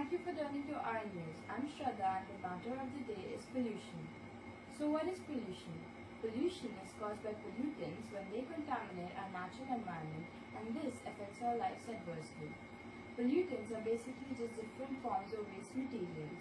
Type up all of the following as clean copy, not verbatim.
Thank you for turning to our news. I'm Shraddha and the matter of the day is pollution. So what is pollution? Pollution is caused by pollutants when they contaminate our natural environment, and this affects our lives adversely. Pollutants are basically just different forms of waste materials.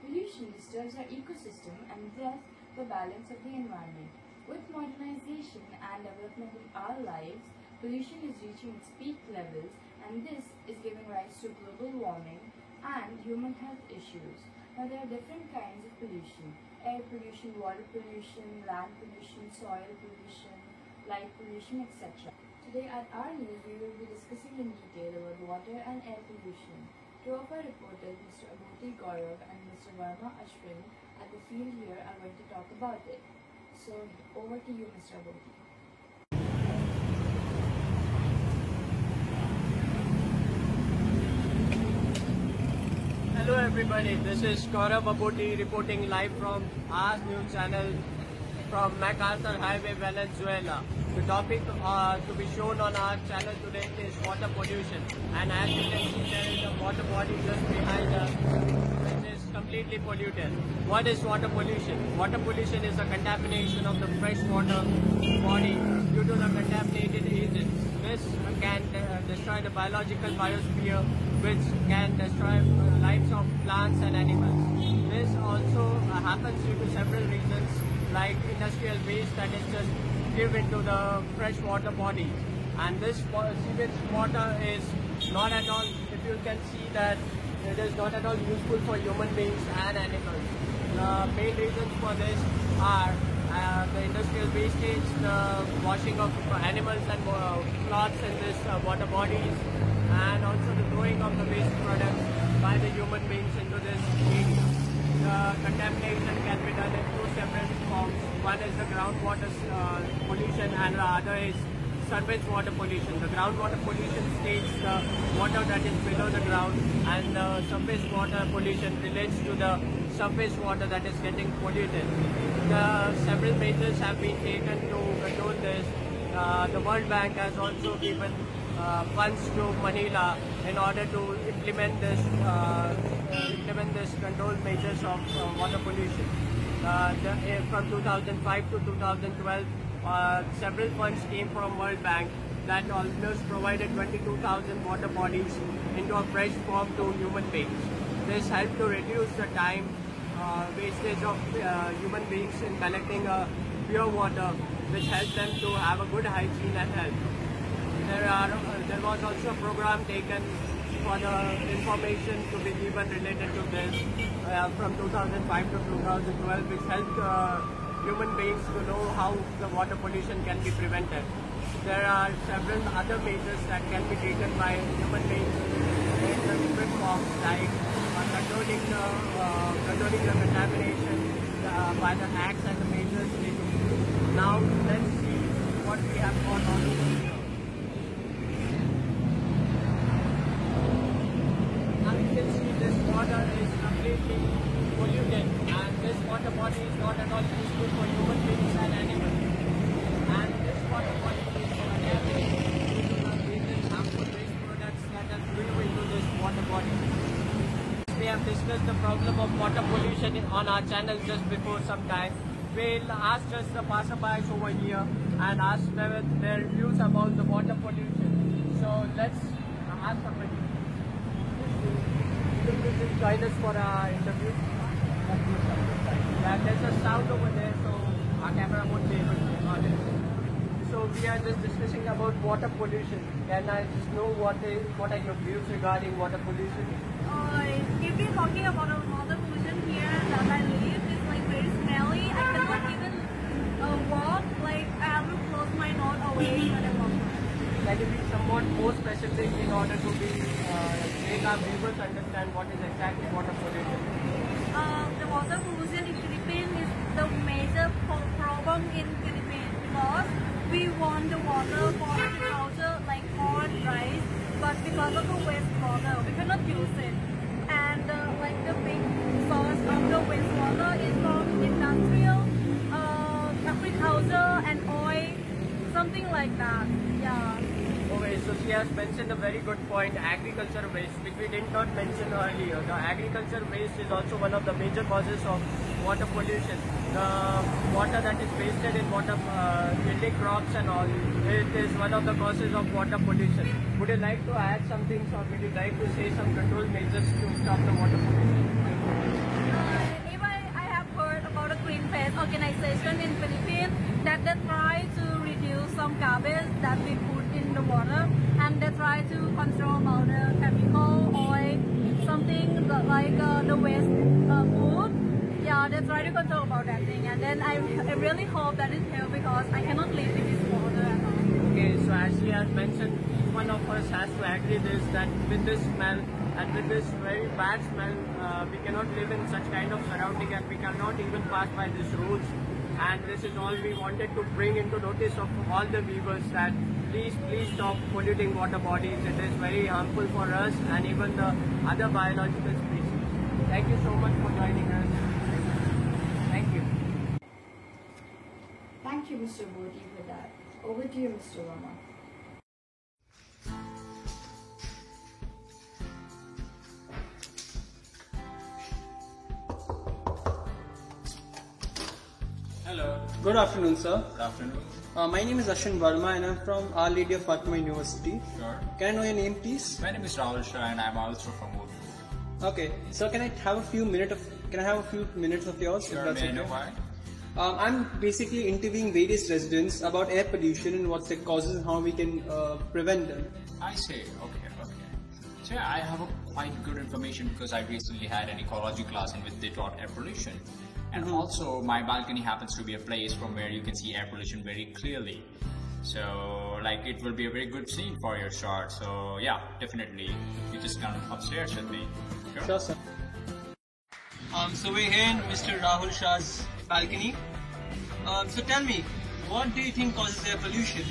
Pollution disturbs our ecosystem and thus the balance of the environment. With modernization and development in our lives, pollution is reaching its peak levels, and this is giving rise to global warming and human health issues. Now there are different kinds of pollution: air pollution, water pollution, land pollution, soil pollution, light pollution, etc. Today at our news we will be discussing in detail about water and air pollution. Two of our reporters, Mr. Aboti Gaurav and Mr. Verma Ashwin, at the field here are going to talk about it. So over to you, Mr. Aboti. Hello everybody, this is Gaurav Aboti reporting live from our news channel from MacArthur Highway, Venezuela. The topic to be shown on our channel today is water pollution, and as you can see there is a water body just behind us which is completely polluted. What is water pollution? Water pollution is a contamination of the fresh water body due to the contaminated agents. This can destroy the biological biosphere, which can destroy lives of plants and animals. This also happens due to several reasons, like industrial waste that is just given into the fresh water body. And this sewage water is not at all, if you can see that it is not at all useful for human beings and animals. The main reasons for this are the industrial wastage, the washing of animals and cloths in this water bodies, and also the throwing of the waste products by the human beings into this area. The contamination can be done in two separate forms. One is the groundwater pollution and the other is surface water pollution. The groundwater pollution states the water that is below the ground, and the surface water pollution relates to the surface water that is getting polluted. Several measures have been taken to control this. The World Bank has also given funds to Manila in order to implement this control measures of water pollution. From 2005 to 2012, several funds came from World Bank that almost provided 22,000 water bodies into a fresh form to human beings. This helped to reduce the time wastage of human beings in collecting pure water, which helped them to have a good hygiene and health. There was also a program taken for the information to be given related to this from 2005 to 2012, which helped human beings to know how the water pollution can be prevented. There are several other measures that can be taken by human beings in the different forms, like controlling the contamination by the acts and the measures taken. Now let's see what we have got on here. Now you can see this water is completely polluted, and this water body is not at all useful for human beings and animals. And this water body is contaminated due to the various harmful waste products that are flew into this water body. We have discussed the problem of water pollution on our channel just before some time. We'll ask just the passerbys over here and ask them their views about the water pollution. So let's ask somebody. Please join us for our interview. Yeah, there's a sound over there, so our camera won't be able to record it. So we are just discussing about water pollution. Can I just know what are your views regarding water pollution? If we're talking about water pollution here that I live, it's like very smelly. I cannot even walk. Like I have to close my nose away when I walk. Can you be somewhat more specific in order to make our viewers understand what is exactly water pollution? The water pollution in Philippines is the major problem in Philippines because we want the water for agriculture like corn, rice, but because of the wastewater, we cannot use it. And like the big source of the wastewater is from industrial, agriculture and oil, something like that. Yeah. Okay, So she has mentioned a very good point, agriculture waste, which we did not mention earlier. The agriculture waste is also one of the major causes of water pollution. The water that is wasted in water yielding crops and all, it is one of the causes of water pollution. Would you like to add something, or would you like to say some control measures to stop the water pollution? I have heard about a Greenpeace organization in Philippines that they try to reduce some garbage that we put in the water, and they try to control about the chemical oil, something like the waste food. Yeah, they try to control about that thing, and then I really hope that it helps because I cannot live in this water at all. Okay, so as she has mentioned, each one of us has to agree this, that with this smell and with this very bad smell, we cannot live in such kind of surrounding, and we cannot even pass by these roads. And this is all we wanted to bring into notice of all the viewers, that please stop polluting water bodies. It is very harmful for us and even the other biological species. Thank you so much for joining us. Thank you. Thank you, Mr. Bodhi, for that. Over to you, Mr. Rama. Hello. Good afternoon, sir. Good afternoon. My name is Ashwin Verma and I'm from Our Lady of Fatima University. Sure. Can I know your name, please? My name is Rahul Shah and I'm also from Urdu. Okay. So can I have a few minutes of yours? Sure, if that's may I know okay? why? I'm basically interviewing various residents about air pollution and what's the causes and how we can prevent them. I see. Okay. So yeah, I have a quite good information because I recently had an ecology class in which they taught air pollution. And also my balcony happens to be a place from where you can see air pollution very clearly. So like it will be a very good scene for your shot. So yeah, definitely. You just come upstairs with me. Sure, sir. So we're here in Mr. Rahul Shah's balcony. So tell me, what do you think causes air pollution?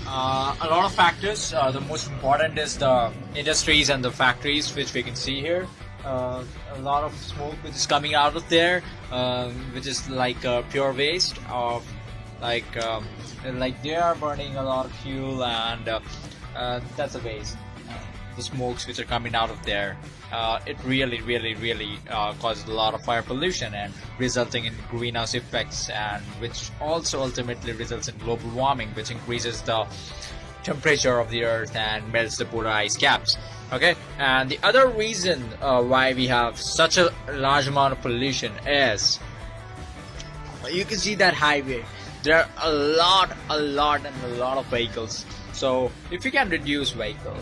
A lot of factors. The most important is the industries and the factories, which we can see here. A lot of smoke which is coming out of there, which is like pure waste of like they are burning a lot of fuel, and that's a waste. The smokes which are coming out of there, it really causes a lot of fire pollution and resulting in greenhouse effects, and which also ultimately results in global warming, which increases the temperature of the earth and melts the polar ice caps. Okay, and the other reason why we have such a large amount of pollution is, you can see that highway. There are a lot of vehicles. So if you can reduce vehicle,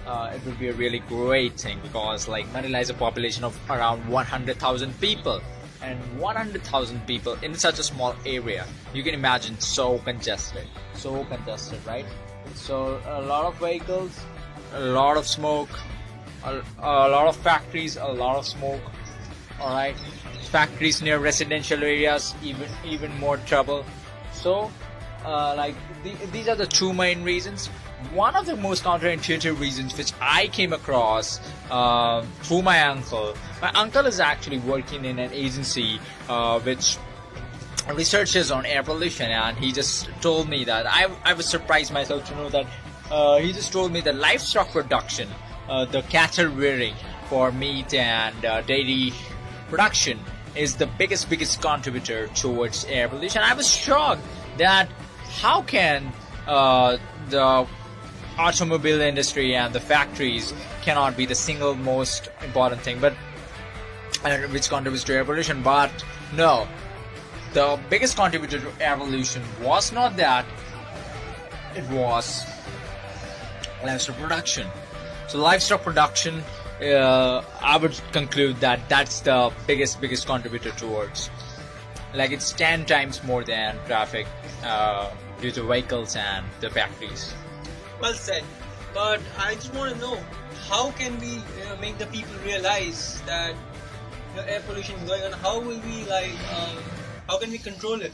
it would be a really great thing, because like Manila is a population of around 100,000 people, and 100,000 people in such a small area, you can imagine so congested, right? So a lot of vehicles, a lot of smoke, a lot of factories, a lot of smoke. All right, factories near residential areas, even more trouble. So these are the two main reasons. One of the most counterintuitive reasons which I came across through my uncle. My uncle is actually working in an agency which researches on air pollution, and he just told me that I was surprised myself to know that he just told me that livestock production, the cattle rearing for meat and dairy production, is the biggest contributor towards air pollution. I was shocked that how can the automobile industry and the factories cannot be the single most important thing, but which contributes to air pollution. But no, the biggest contributor to air pollution was not that, it was livestock production. So livestock production, I would conclude that that's the biggest contributor towards, like it's 10 times more than traffic due to vehicles and the factories. Well said. But I just want to know, how can we make the people realize that air pollution is going on? How will we how can we control it?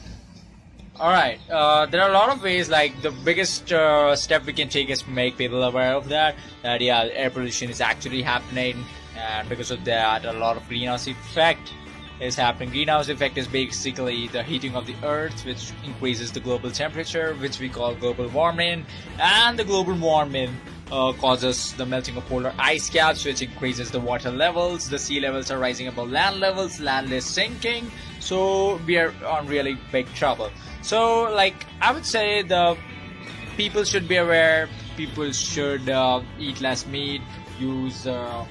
Alright, there are a lot of ways. Like the biggest step we can take is to make people aware of that yeah, air pollution is actually happening, and because of that a lot of greenhouse effect is happening. Greenhouse effect is basically the heating of the earth, which increases the global temperature, which we call global warming. And the global warming causes the melting of polar ice caps, which increases the water levels. The sea levels are rising above land levels, land is sinking, so we are on really big trouble. So like I would say the people should be aware, people should eat less meat, use a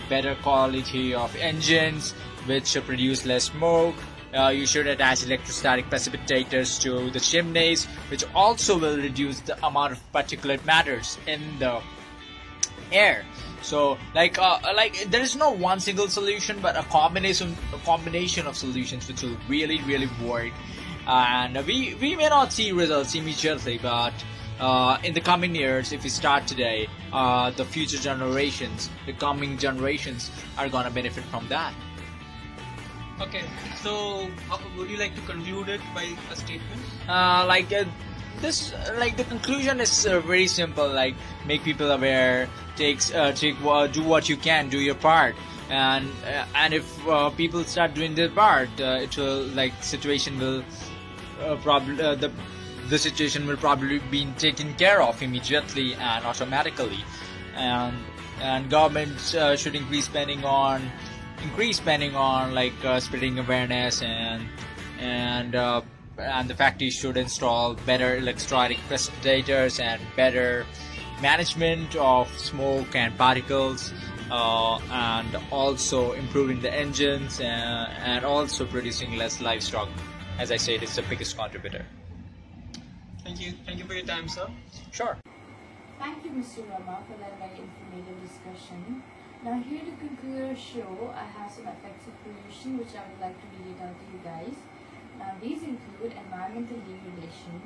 better quality of engines which produce less smoke. You should attach electrostatic precipitators to the chimneys, which also will reduce the amount of particulate matters in the air. So like there is no one single solution, but a combination of solutions which will really work. And we may not see results immediately, but in the coming years, if we start today, the future generations, the coming generations are gonna benefit from that. Okay, so would you like to conclude it by a statement? The conclusion is very simple. Like, make people aware, do what you can, do your part, and if people start doing their part, it will situation will probably the situation will probably be taken care of immediately and automatically, and governments should increase spending on spreading awareness, and the factories should install better electrostatic precipitators and better management of smoke and particles, and also improving the engines, and also producing less livestock. As I said, it's the biggest contributor. Thank you for your time, sir. Sure. Thank you, Mr. Rama, for that very informative discussion. Now, here to conclude our show, I have some effects of pollution which I would like to read it out to you guys. Now, these include environmental degradation,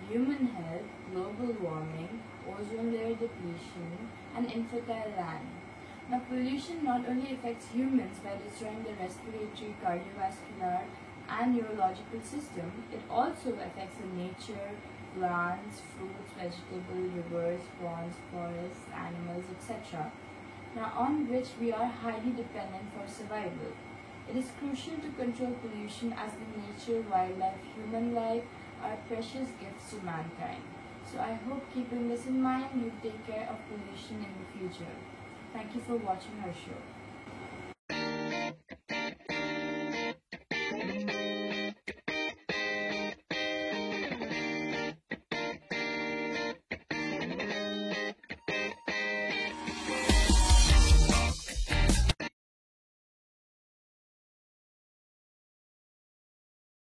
human health, global warming, ozone layer depletion, and infertile land. Now, pollution not only affects humans by destroying the respiratory, cardiovascular, and neurological system, it also affects the nature, plants, fruits, vegetables, rivers, ponds, forests, animals, etc. Now, on which we are highly dependent for survival. It is crucial to control pollution, as the nature, wildlife, human life are precious gifts to mankind. So I hope, keeping this in mind, you take care of pollution in the future. Thank you for watching our show.